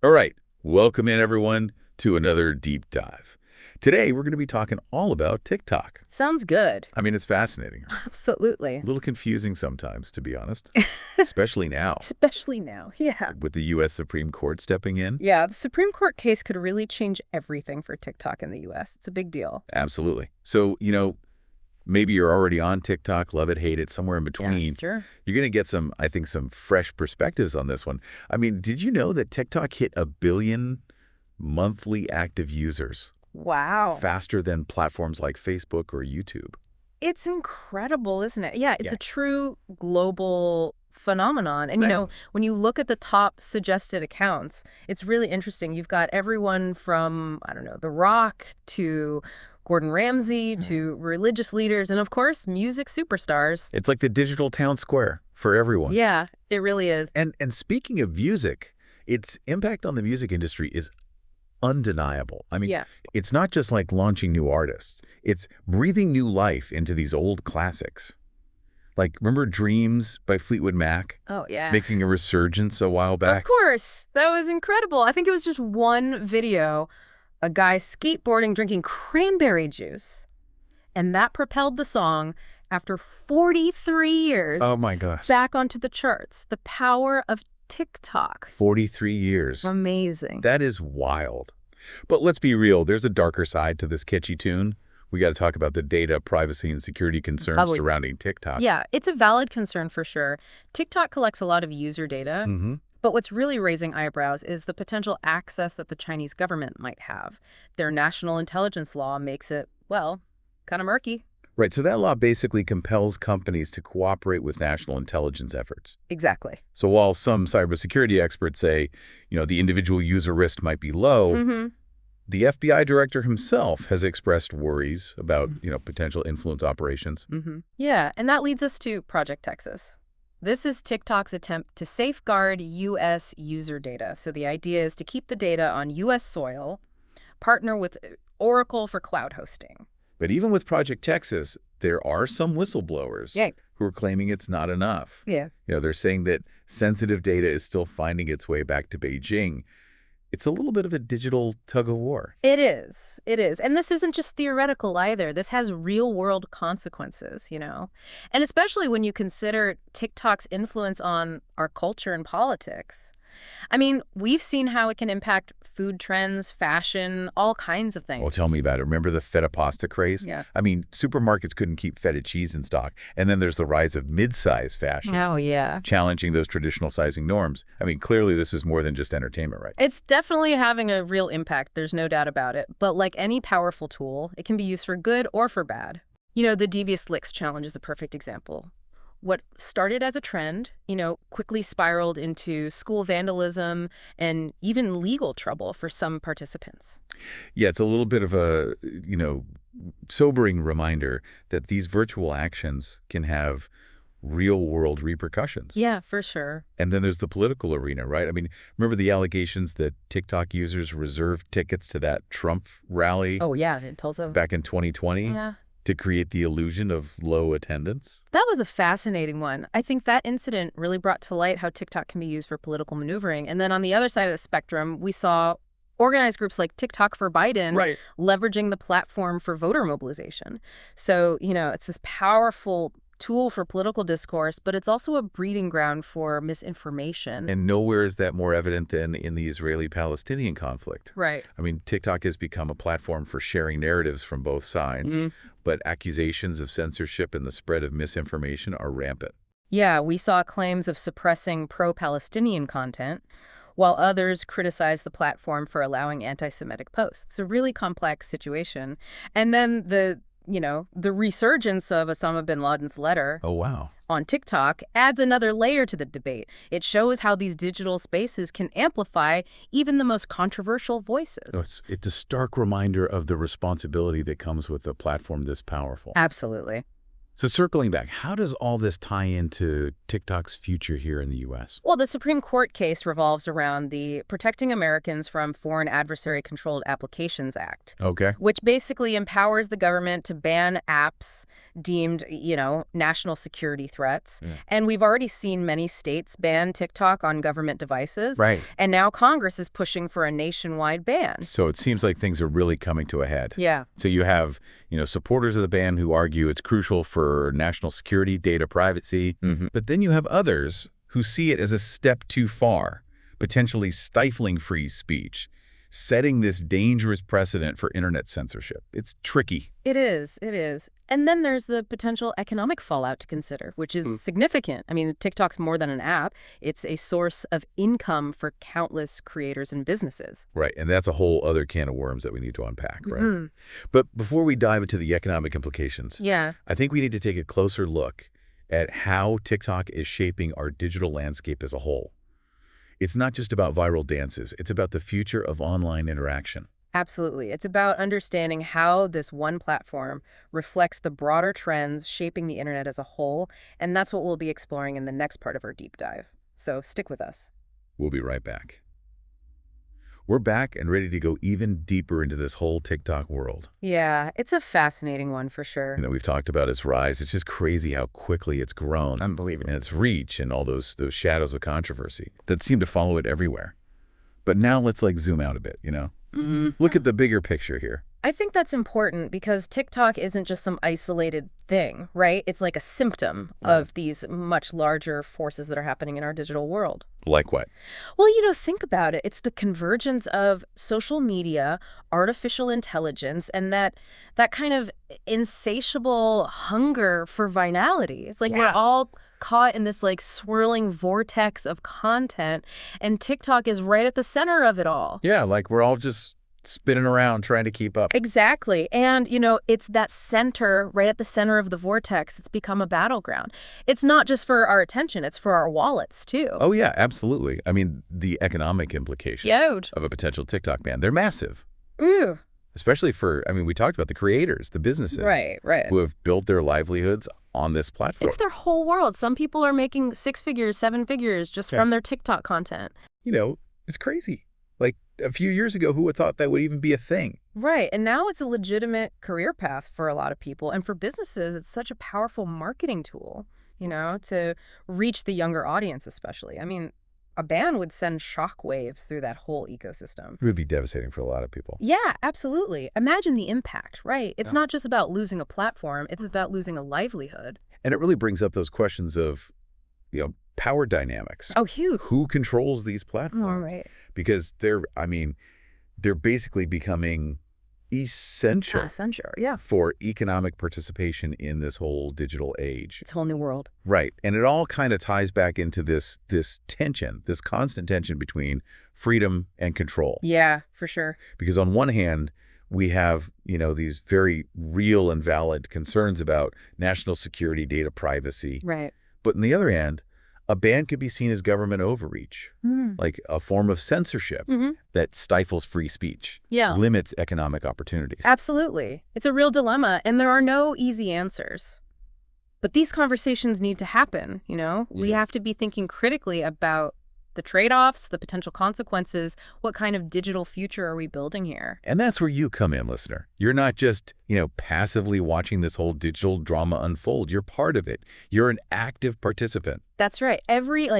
All right, welcome in everyone to another deep dive. Today we're going to be talking all about TikTok. Sounds good. I mean, it's fascinating. Absolutely. A little confusing sometimes, to be honest, especially now Especially now. Yeah. with the U.S. Supreme Court stepping in. Yeah, the Supreme Court case could really change everything for TikTok in the US. It's a big deal. Absolutely. So, maybe you're already on TikTok, love it, hate it, somewhere in between. Yes, sure. You're going to get some fresh perspectives on this one. I mean, did you know that TikTok hit 1 billion monthly active users Wow. faster than platforms like Facebook or YouTube? It's incredible, isn't it? Yeah, it's Yeah. a true global phenomenon. And, Exactly. when you look at the top suggested accounts, it's really interesting. You've got everyone from, I don't know, The Rock to Gordon Ramsay to religious leaders and, of course, music superstars. It's like the digital town square for everyone. Yeah, it really is. And speaking of music, its impact on the music industry is undeniable. I mean, Yeah. it's not just like launching new artists. It's breathing new life into these old classics. Like, remember Dreams by Fleetwood Mac Oh, yeah. making a resurgence a while Of back? course. That was incredible. I think it was just one video, a guy skateboarding, drinking cranberry juice, and that propelled the song after 43 years Oh my gosh. back onto the charts. The power of TikTok. 43 years. Amazing. That is wild. But let's be real, there's a darker side to this catchy tune. We got to talk about the data, privacy, and security concerns Probably. surrounding TikTok. Yeah, it's a valid concern for sure. TikTok collects a lot of user data, Mm-hmm. but what's really raising eyebrows is the potential access that the Chinese government might have. Their national intelligence law makes it, well, kind of murky. Right, so that law basically compels companies to cooperate with national intelligence efforts. Exactly. So while some cybersecurity experts say, the individual user risk might be low, Mm-hmm. the FBI director himself has expressed worries about, potential influence operations. Mm-hmm. Yeah, and that leads us to Project Texas. This is TikTok's attempt to safeguard U.S. user data. So the idea is to keep the data on U.S. soil, partner with Oracle for cloud hosting. But even with Project Texas, there are some whistleblowers Yeah. who are claiming it's not enough. Yeah. They're saying that sensitive data is still finding its way back to Beijing. It's a little bit of a digital tug-of-war. It is. It is. And this isn't just theoretical either. This has real-world consequences. And especially when you consider TikTok's influence on our culture and politics. I mean, we've seen how it can impact food trends, fashion, all kinds of things. Well, tell me about it. Remember the feta pasta craze? Yeah. I mean, supermarkets couldn't keep feta cheese in stock. And then there's the rise of mid-size fashion, Oh, yeah. challenging those traditional sizing norms. I mean, clearly this is more than just entertainment, right? It's definitely having a real impact. There's no doubt about it. But like any powerful tool, it can be used for good or for bad. The Devious Licks challenge is a perfect example. What started as a trend, quickly spiraled into school vandalism and even legal trouble for some participants. Yeah, it's a little bit of a, sobering reminder that these virtual actions can have real-world repercussions. Yeah, for sure. And then there's the political arena, right? I mean, remember the allegations that TikTok users reserved tickets to that Trump rally Oh, yeah, in Tulsa. back in 2020 Yeah. to create the illusion of low attendance? That was a fascinating one. I think that incident really brought to light how TikTok can be used for political maneuvering. And then on the other side of the spectrum, we saw organized groups like TikTok for Biden Right. leveraging the platform for voter mobilization. So, it's this powerful tool for political discourse, but it's also a breeding ground for misinformation. And nowhere is that more evident than in the Israeli-Palestinian conflict. Right. I mean, TikTok has become a platform for sharing narratives from both sides, but accusations of censorship and the spread of misinformation are rampant. Yeah, we saw claims of suppressing pro-Palestinian content, while others criticized the platform for allowing anti-Semitic posts. A really complex situation. And then the resurgence of Osama bin Laden's letter Oh, wow. on TikTok adds another layer to the debate. It shows how these digital spaces can amplify even the most controversial voices. It's a stark reminder of the responsibility that comes with a platform this powerful. Absolutely. So circling back, how does all this tie into TikTok's future here in the U.S.? Well, the Supreme Court case revolves around the Protecting Americans from Foreign Adversary-Controlled Applications Act, Okay. which basically empowers the government to ban apps deemed, national security threats. Yeah. And we've already seen many states ban TikTok on government devices. Right. And now Congress is pushing for a nationwide ban. So it seems like things are really coming to a head. Yeah. So you have, supporters of the ban who argue it's crucial for national security, data privacy. But then you have others who see it as a step too far, potentially stifling free speech, setting this dangerous precedent for internet censorship. It's tricky. It is. It is. And then there's the potential economic fallout to consider, which is significant. I mean, TikTok's more than an app. It's a source of income for countless creators and businesses. Right, and that's a whole other can of worms that we need to unpack, right? But before we dive into the economic implications, Yeah. I think we need to take a closer look at how TikTok is shaping our digital landscape as a whole. It's not just about viral dances. It's about the future of online interaction. Absolutely. It's about understanding how this one platform reflects the broader trends shaping the internet as a whole, and that's what we'll be exploring in the next part of our deep dive. So stick with us. We'll be right back. We're back and ready to go even deeper into this whole TikTok world. Yeah, it's a fascinating one for sure. We've talked about its rise. It's just crazy how quickly it's grown. Unbelievable. And its reach and all those shadows of controversy that seem to follow it everywhere. But now let's zoom out a bit, Look at the bigger picture here. I think that's important because TikTok isn't just some isolated thing, right? It's like a symptom of these much larger forces that are happening in our digital world. Like what? Well, think about it. It's the convergence of social media, artificial intelligence, and that kind of insatiable hunger for virality. It's like we're all caught in this swirling vortex of content, and TikTok is right at the center of it all. Yeah, we're all just spinning around trying to keep up. Exactly. And, it's that center, right at the center of the vortex, that's become a battleground. It's not just for our attention, it's for our wallets, too. Oh, yeah, absolutely. I mean, the economic implications of a potential TikTok ban, they're massive. Ooh. Especially for, we talked about the creators, the businesses. Right. Who have built their livelihoods on this platform. It's their whole world. Some people are making 6 figures, 7 figures just from their TikTok content. It's crazy. A few years ago, who would have thought that would even be a thing? Right. And now it's a legitimate career path for a lot of people. And for businesses, it's such a powerful marketing tool, to reach the younger audience especially. I mean, a ban would send shockwaves through that whole ecosystem. It would be devastating for a lot of people. Yeah, absolutely. Imagine the impact, right? It's not just about losing a platform. It's about losing a livelihood. And it really brings up those questions of, power dynamics. Oh, huge. Who controls these platforms? All right. Because they're basically becoming essential Yeah. for economic participation in this whole digital age. It's a whole new world. Right. And it all kind of ties back into this tension, this constant tension between freedom and control. Yeah, for sure. Because on one hand, we have, these very real and valid concerns about national security, data privacy. Right. But on the other hand, a ban could be seen as government overreach, like a form of censorship that stifles free speech, limits economic opportunities. Absolutely. It's a real dilemma, and there are no easy answers. But these conversations need to happen, We have to be thinking critically about the trade-offs, the potential consequences. What kind of digital future are we building here? And that's where you come in, listener. You're not just, passively watching this whole digital drama unfold. You're part of it. You're an active participant. That's right. Every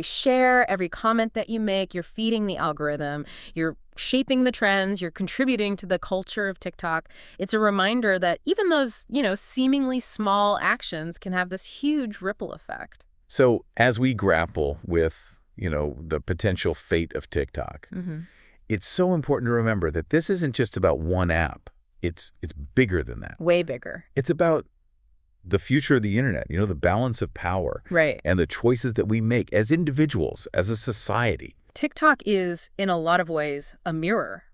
share, every comment that you make, you're feeding the algorithm. You're shaping the trends. You're contributing to the culture of TikTok. It's a reminder that even those, seemingly small actions can have this huge ripple effect. So as we grapple with the potential fate of TikTok, it's so important to remember that this isn't just about one app. It's bigger than that. Way bigger. It's about the future of the internet, the balance of power. Right. And the choices that we make as individuals, as a society. TikTok is, in a lot of ways, a mirror.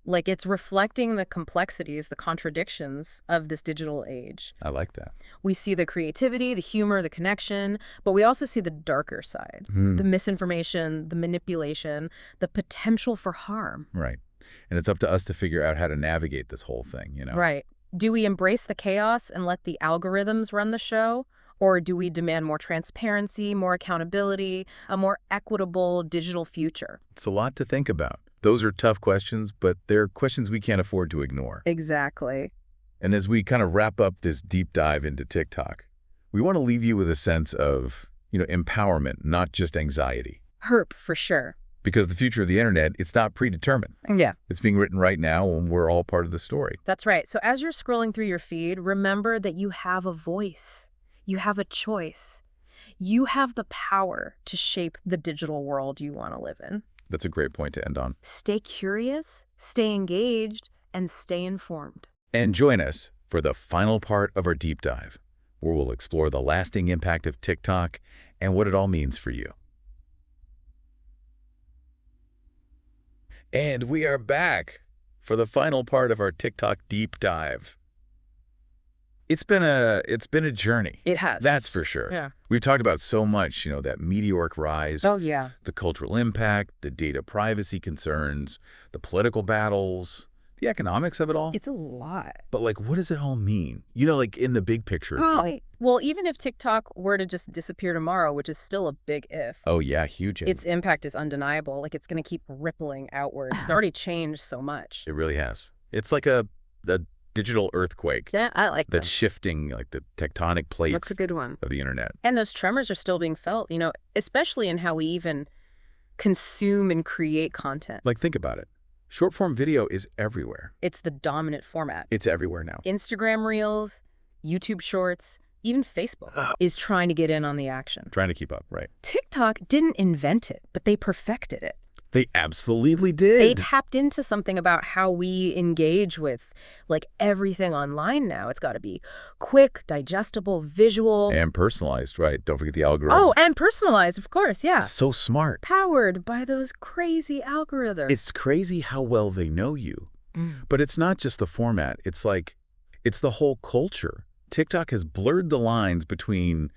It's reflecting the complexities, the contradictions of this digital age. I like that. We see the creativity, the humor, the connection, but we also see the darker side, the misinformation, the manipulation, the potential for harm. Right. And it's up to us to figure out how to navigate this whole thing, Right. Do we embrace the chaos and let the algorithms run the show? Or do we demand more transparency, more accountability, a more equitable digital future? It's a lot to think about. Those are tough questions, but they're questions we can't afford to ignore. Exactly. And as we kind of wrap up this deep dive into TikTok, we want to leave you with a sense of, empowerment, not just anxiety. Herp, for sure. Because the future of the internet, it's not predetermined. Yeah. It's being written right now, and we're all part of the story. That's right. So as you're scrolling through your feed, remember that you have a voice. You have a choice. You have the power to shape the digital world you want to live in. That's a great point to end on. Stay curious, stay engaged, and stay informed. And join us for the final part of our deep dive, where we'll explore the lasting impact of TikTok and what it all means for you. And we are back for the final part of our TikTok deep dive. It's been a journey. It has. That's for sure. Yeah. We've talked about so much, that meteoric rise. Oh, yeah. The cultural impact, the data privacy concerns, the political battles, the economics of it all. It's a lot. But what does it all mean? In the big picture. Well, even if TikTok were to just disappear tomorrow, which is still a big if. Oh, yeah, huge if. Its impact is undeniable. It's going to keep rippling outwards. It's already changed so much. It really has. It's like a digital earthquake. Yeah, I like that. That's shifting the tectonic plates. That's a good one. Of the internet. And those tremors are still being felt, especially in how we even consume and create content. Think about it. Short-form video is everywhere. It's the dominant format. It's everywhere now. Instagram Reels, YouTube Shorts, even Facebook is trying to get in on the action. Trying to keep up, right. TikTok didn't invent it, but they perfected it. They absolutely did. They tapped into something about how we engage with everything online now. It's got to be quick, digestible, visual. And personalized, right? Don't forget the algorithm. Oh, and personalized, of course, yeah. So smart. Powered by those crazy algorithms. It's crazy how well they know you. But it's not just the format. It's the whole culture. TikTok has blurred the lines between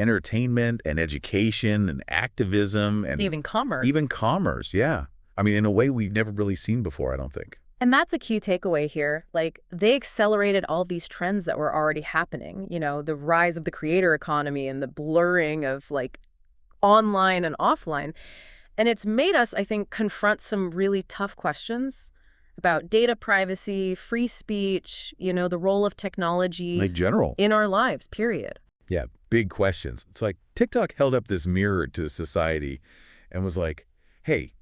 entertainment and education and activism and even commerce. Even commerce, yeah. In a way we've never really seen before, I don't think. And that's a key takeaway here. They accelerated all these trends that were already happening. The rise of the creator economy and the blurring of online and offline. And it's made us, I think, confront some really tough questions about data privacy, free speech, the role of technology in our lives, period. Yeah, big questions. It's TikTok held up this mirror to society and was like, hey,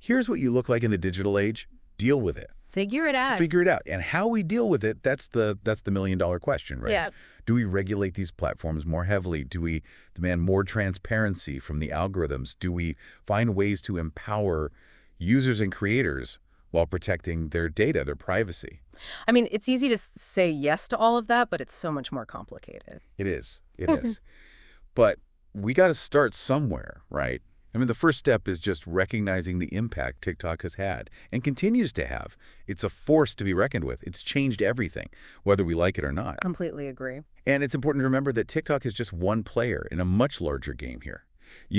here's what you look like in the digital age. Deal with it. Figure it out. Figure it out. And how we deal with it, that's the million-dollar question, right? Yeah. Do we regulate these platforms more heavily? Do we demand more transparency from the algorithms? Do we find ways to empower users and creators while protecting their data, their privacy? It's easy to say yes to all of that, but it's so much more complicated. It is. It is. But we got to start somewhere, right? The first step is just recognizing the impact TikTok has had and continues to have. It's a force to be reckoned with. It's changed everything, whether we like it or not. Completely agree. And it's important to remember that TikTok is just one player in a much larger game here.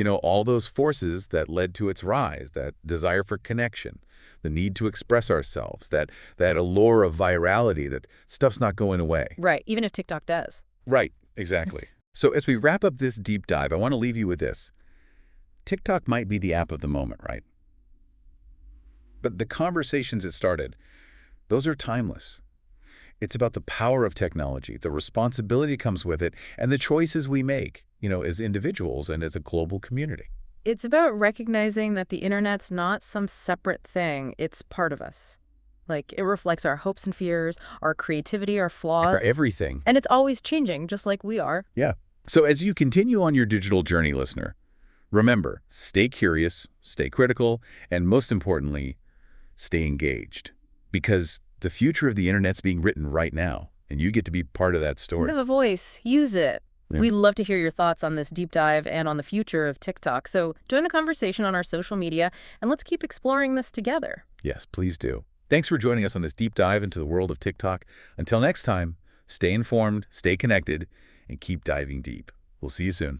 All those forces that led to its rise, that desire for connection, the need to express ourselves, that allure of virality, that stuff's not going away. Right, even if TikTok does. Right, exactly. So as we wrap up this deep dive, I want to leave you with this. TikTok might be the app of the moment, right? But the conversations it started, those are timeless. It's about the power of technology, the responsibility comes with it, and the choices we make, as individuals and as a global community. It's about recognizing that the internet's not some separate thing. It's part of us. It reflects our hopes and fears, our creativity, our flaws. Our everything. And it's always changing, just like we are. Yeah. So as you continue on your digital journey, listener, remember, stay curious, stay critical, and most importantly, stay engaged. Because the future of the internet's being written right now, and you get to be part of that story. You have a voice. Use it. Yeah. We'd love to hear your thoughts on this deep dive and on the future of TikTok. So join the conversation on our social media, and let's keep exploring this together. Yes, please do. Thanks for joining us on this deep dive into the world of TikTok. Until next time, stay informed, stay connected, and keep diving deep. We'll see you soon.